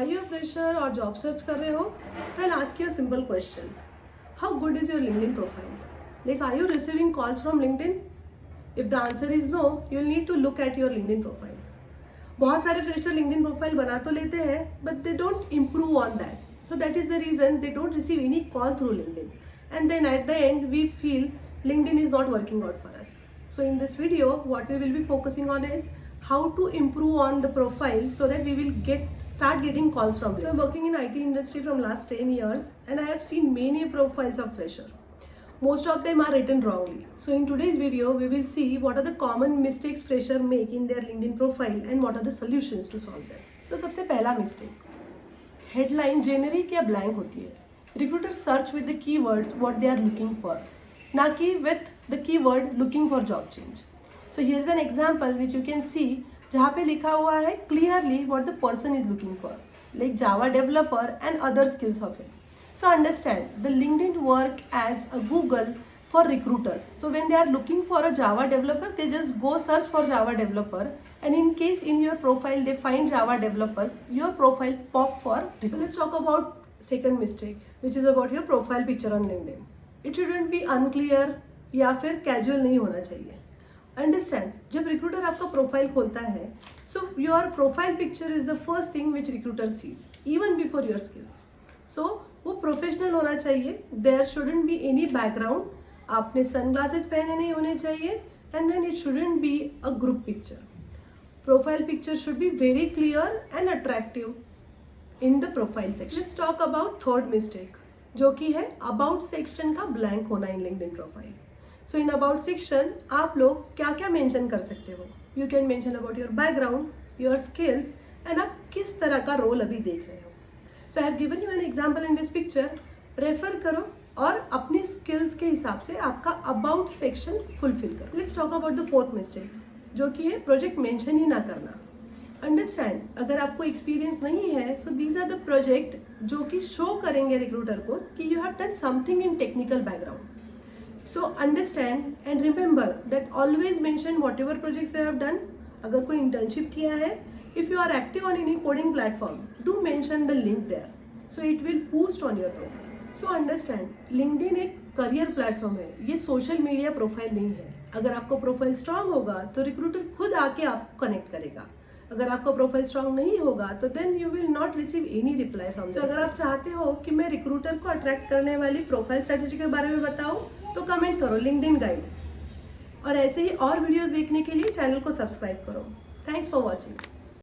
Are you a fresher और job search कर रहे हो? तो I'll ask you a simple question. How good is your LinkedIn profile? Like, are you receiving calls from LinkedIn? If the answer is no, you'll need to look at your LinkedIn profile. बहुत सारे fresher LinkedIn profile बना तो लेते हैं, but they don't improve on that. So that is the reason they don't receive any call through LinkedIn. And then at the end, we feel LinkedIn is not working out for us. So in this video, what we will be focusing on is how to improve on the profile so that we will start getting calls from them. So I'm working in IT industry from last 10 years and I have seen many profiles of fresher. Most of them are written wrongly. So in today's video, we will see what are the common mistakes fresher make in their LinkedIn profile and what are the solutions to solve them. So सबसे पहला mistake, headline generic या blank होती है. Recruiter search with the keywords what they are looking for, ना कि with the keyword looking for job change. So here's an example which you can see जहाँ पे लिखा हुआ है clearly what the person is looking for, like Java developer and other skills of it. So understand, the LinkedIn work as a Google for recruiters. So when they are looking for a Java developer, they just go search for Java developer, and in case in your profile they find Java developers, your profile pop for recruiters. So let's talk about second mistake, which is about your profile picture on LinkedIn. It shouldn't be unclear या फिर casual नहीं होना चाहिए. Understand, जब recruiter आपका profile खोलता है, so your profile picture is the first thing which recruiter sees even before your skills. So वो प्रोफेशनल होना चाहिए. There shouldn't be any background. आपने सनग्लासेस पहने नहीं होने चाहिए. And then it shouldn't be a group picture. Profile picture should be very clear and attractive in the profile section. Let's talk about third mistake, जो कि है about section का blank होना in LinkedIn profile. So in about section आप लोग क्या क्या mention कर सकते हो? You can mention about your background, your skills and आप किस तरह का रोल अभी देख रहे हो. So I have given you an example in this picture. Refer करो और अपनी स्किल्स के हिसाब से आपका अबाउट सेक्शन फुलफिल करो. Let's talk about the fourth mistake, जो कि है प्रोजेक्ट मेंशन ही ना करना. अंडरस्टैंड, अगर आपको एक्सपीरियंस नहीं है, so these are the project जो कि शो करेंगे रिक्रूटर को कि you have done something in technical background. So understand and remember that always mention whatever projects you have done. अगर कोई internship किया है, if you are active on any coding platform, do mention the link there. So it will boost on your profile. So understand, LinkedIn एक career platform है, ये social media profile नहीं है. अगर आपको प्रोफाइल स्ट्रांग होगा तो रिक्रूटर खुद आके आपको कनेक्ट करेगा. अगर आपका प्रोफाइल स्ट्रांग नहीं होगा तो then you will not receive any reply from. सो अगर आप चाहते हो कि मैं रिक्रूटर को अट्रैक्ट करने वाली प्रोफाइल स्ट्रेटेजी के बारे में बताऊं, तो कमेंट करो लिंक्डइन गाइड. और ऐसे ही और वीडियोस देखने के लिए चैनल को सब्सक्राइब करो. Thanks for watching.